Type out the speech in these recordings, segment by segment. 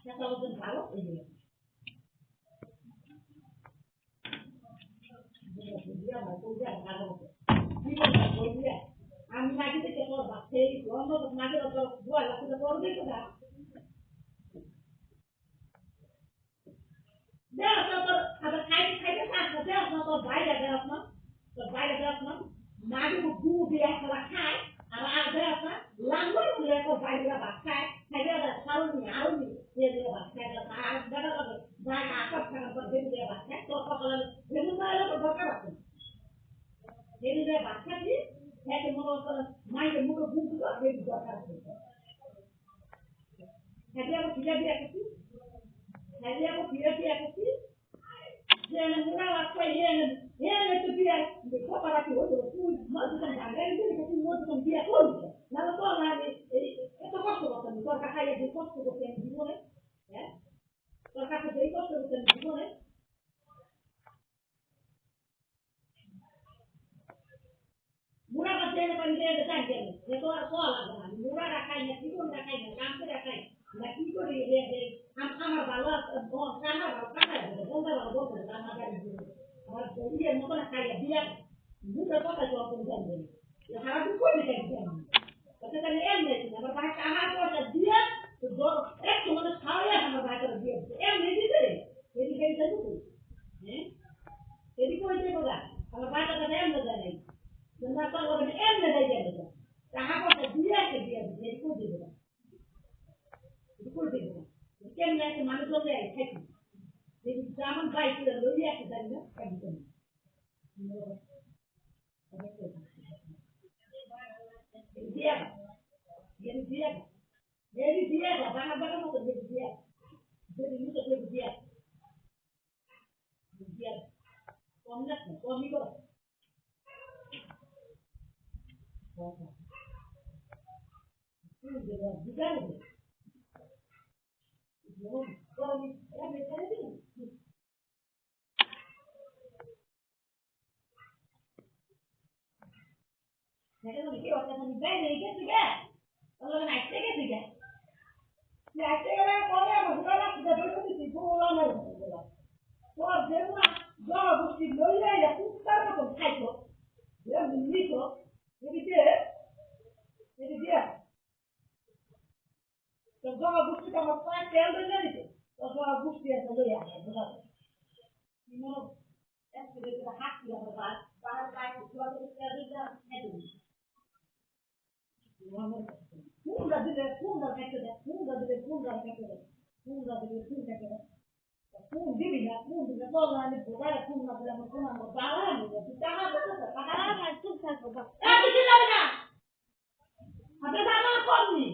আমি নাকি থেকে করবা সেই অন্য নাকি বুয়া লাগতে করবে তো না দেখ তো আবার খাইতে খাইতে থাকবে দেখ তো বাইরে দেখ না তো বাইরে দেখ না নাকি দু দিয়ে একটা খায় আর দেখ না লাগবে বলে তো বাইরে ভাত খায় খাইতে খাওয়া নি আর নি দিয়ে ভাত খায় আর বড় হবে যা আকাশ খানা পর দিয়ে ভাত খায় তো সকালে ভেঙে গেলে তো দরকার আছে দিয়ে ভাত খাই হ্যাঁ মনে করো মাইকে মুখে বুঝ দিও আর বেশি দরকার আছে হ্যাঁ আমি ফিরে দিয়ে আসছি হ্যাঁ আমি ফিরে দিয়ে আসছি যে মুরা আছে তো দিয়ে কথা রাখি হলো তুই মজা জায়গায় দিয়ে তুই মজা দিয়ে করছিস না তো না এত কষ্ট করতে তোর কাছে এই কষ্ট করতে আমি জীবনে হ্যাঁ তোর কাছে এই কষ্ট করতে আমি জীবনে মুরা কাছে না পানি দিয়ে দেখাই যে তো আর কোয়া লাগে না মুরা রাখাই না কি কোন রাখাই না কাম করে রাখাই না কি করে আমার ভালো কানা ভালো কানা বলতে ভালো বলতে কানা গাড়ি আর দিয়ে মতন খাইয়া দিয়া দুটো কথা জল করে জানবেন সারা দিন করে দেখেন ওটা তাহলে এম নেই আমার ভাই কানা কথা দিয়া তো একটু মানে খাওয়া আমার ভাই করে দিয়ে এম নেই দিতে এদিকে গেছে তো হ্যাঁ এদিকে ওই দেবো আমার ভাই কথা এম না জানে তোমরা তো বলবে এম না দেয় যাবে কাহা কথা দিয়া কে দিয়া এদিকে দেবো এদিকে দেবো কেমন একটা মানুষ হলে থাকি যেমন বাইক লইয়া আছে জানি না একদম দিয়া দিয়া দিয়া বানা বানা মতো দিয়া দিয়া দিয়া দিয়া কম না কমই করো Mereka lagi orang yang baik ni kan juga. Kalau nak cek kan juga. Nak cek kan kalau yang masuk nak sudah berapa tu pulang mana. Kalau dia jauh bukan lori ya pusar macam kayu. Dia beli tu, jadi dia. Kalau jauh bukan sama apa kel benda ni. Kalau jauh bukan dia saja ya. Ini mana? Sudah kita hak sudah berbat. Bahar kayu sudah kita sudah ada. Punga dile punga kekede punga dile punga kekede punga dile punga kekede punga dile ya punga dile bola ni bola punga dile punga bola ni kita apa tu sekarang itu saya coba kita lagi ada sama kau ni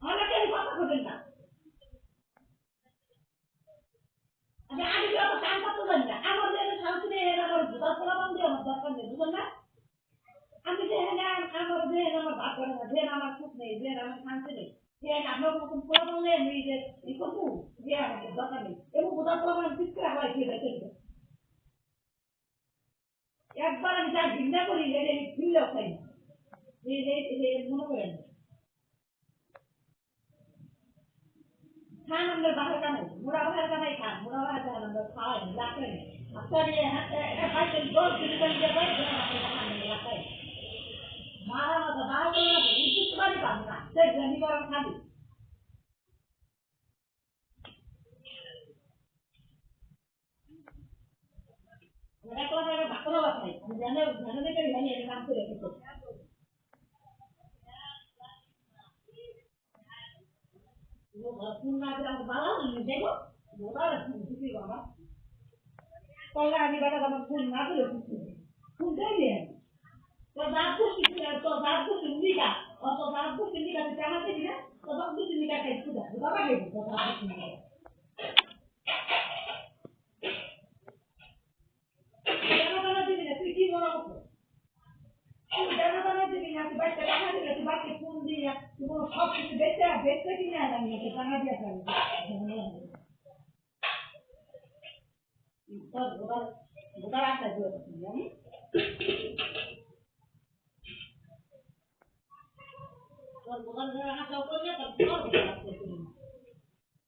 anak yang apa kau dengar ada adik yang tanpa tu dengar amar dia satu ni amar bukan selama dia amar bukan dia bukan lah আমি যেখানে আমার দেন আমার ভাত করে না দেন আমার খুব নেই দেন আমার শান্তি নেই দেন আপনার মতন প্রবলে নেই যে ই করবো যে আমাদের দরকার নেই এবং বোঝার পর আমার ঠিক করে হয় ঠিক আছে একবার আমি যা ঘৃণা করি এটা ফিরলেও খাই না মনে করেন খান আমাদের বাসার কানাই মোড়া বাসার কানাই খান মোড়া বাসার কানাই আমরা খাওয়াই রাখেন আপনার বাইকের 10 কিলোমিটার যাবে রাখাই মারা মতো বাড়ি উচিত বাড়ি পাবো না সে জানি করার খাবি এক কথা ভালো কথা নাই আমি জানে জানে করে জানি এটা কাম করে রেখেছি না আমরা ভালো দেখো মোবাইল কিছু বাবা কল্লা আমি বাবা আমার ফোন না দিলে ফোন দেয় তো বাবু সিন্ডিকা অত বাবু সিন্ডিকা জানাতে দিনা তো বাবু সিন্ডিকা খাইছো দা বাবা খাইছো তো বাবু সিন্ডিকা জানা দিবি না তুই কি মনে করছিস তুই জানা দিবি না তুই বাইরে জানা দিবি তুই বাকি ফোন দিয়া তুই সব কিছু দেখতে কি না জানি না জানা দিয়া পারি তো ওটা রাখা দিও জানি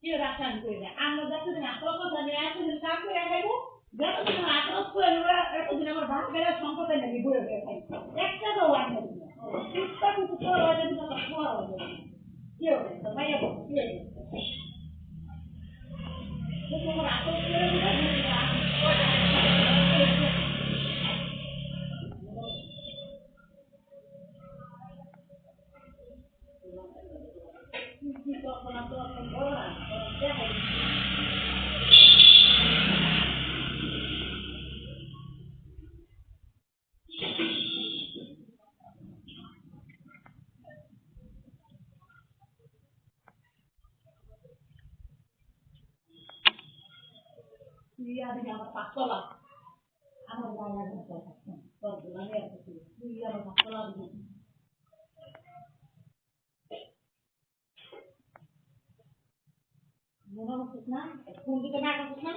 কি রাখান করে আমরা যতদিন আক্রমণ জানি এতদিন কাম করে খাইবো যতদিন আক্রমণ করে এতদিন আমার ভাত বেড়া সম্পদ নাকি ঘুরে ঘুরে খাই একটা তো ওয়ান সুস্থা কিছু করে যদি আমার খাওয়া হবে কি হবে তো ভাইয়া কি হবে তোমার আক্রমণ করে কি কখনো তো বড় না দেখাই dia di dalam sekolah, anak saya di sekolah, sekolah dia itu dia di sekolah itu. Mana maksudnya? Pun kita nak maksudnya?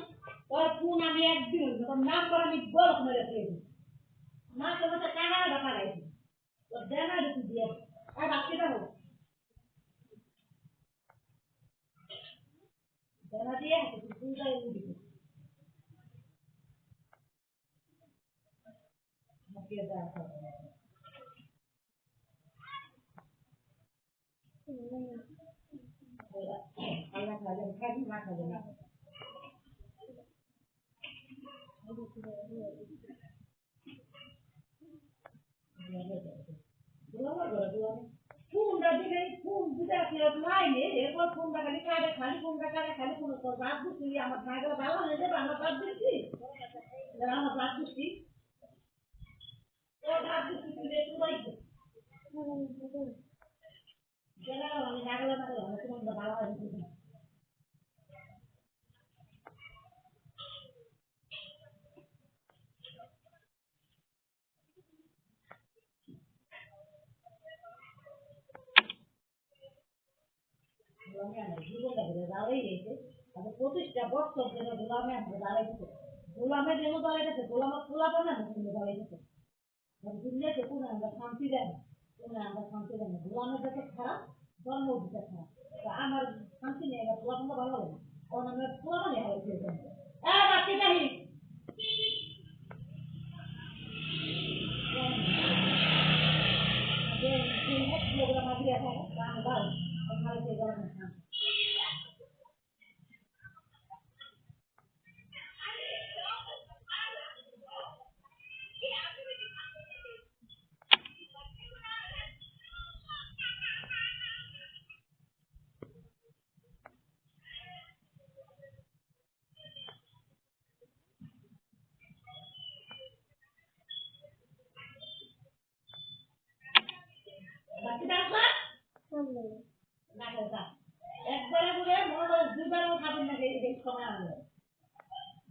Orang pun kami ada, kita nak orang itu boleh mereka itu. Nak kita cakap ada apa lagi? Jangan ada tu dia. Ada kita tu. Jangan dia itu sudah itu. Masih ada apa? Allah saja kan nak saja nak. Phone dah jadi phone sudah tiada lain ni. Ekor phone dah kali phone tu babu tu yang amat naga bawa ni je bawa babu tu. Jangan babu tu. Oh babu tu ni tu baik. Jangan orang naga tu orang bawa tu. প্রতিষ্ঠা বছর ধরে গোলামে আমরা দাঁড়াইতেছে গোলামে যেন দাঁড়াইতেছে গোলামে খোলাবো না দাঁড়াইতেছে দুনিয়াতে কোনো আমরা শান্তি দেয় না কোনো আমরা শান্তি দেয় না গোলামের কাছে খারাপ জন্ম দিতে খারাপ আমার শান্তি নেই এবার গোলামটা ভালো লাগে না কারণ আমরা খোলাবো না বাচ্চা চাহি প্রোগ্রাম আছে ভালো ভালো সেই গরমে একবারে বলে মনে দুইবারও খাবেন না এই সময় আনলে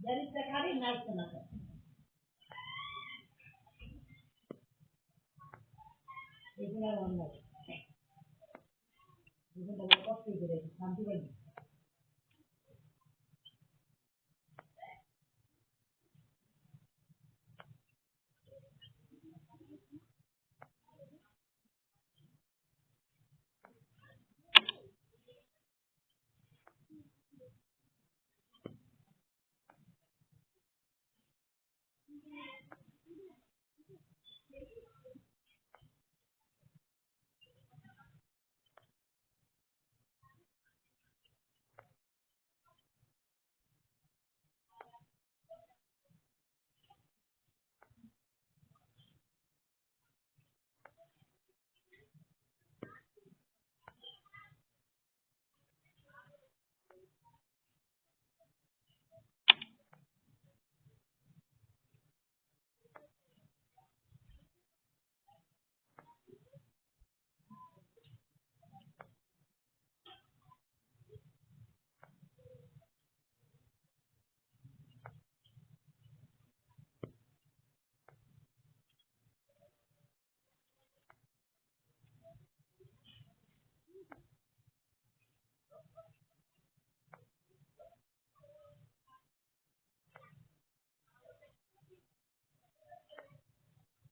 জারিটা খাবি নাইট না এগুলো অন্য এগুলো কষ্ট করে শান্তি পাই